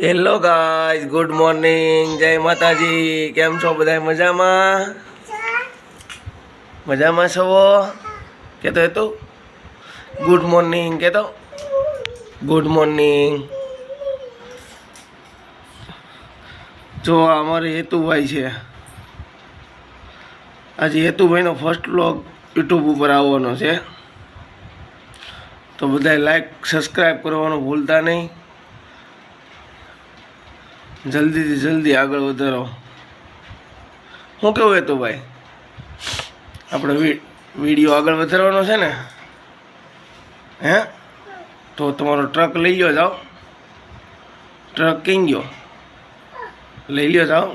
Hello guys, good morning, જય માતાજી। કેમ છો બધા? મજામાં? મજામાં છો? કહેતો એ તો ગુડ મોર્નિંગ, કહેતો ગુડ મોર્નિંગ। જો અમારે હેતુભાઈ છે, આજે હેતુભાઈનો ફર્સ્ટ વ્લોગ યુટ્યુબ ઉપર આવવાનો છે, તો બધાય લાઈક સબસ્ક્રાઈબ કરવાનું ભૂલતા નહીં। જલ્દીથી જલ્દી આગળ વધારો। શું કેવું હેતુભાઈ? આપણે વિડીયો આગળ વધારવાનો છે ને? હે? તો તમારો ટ્રક લઈ લ્યો, જાઓ। ટ્રક કઈ ગયો? લઈ લ્યો, જાઓ।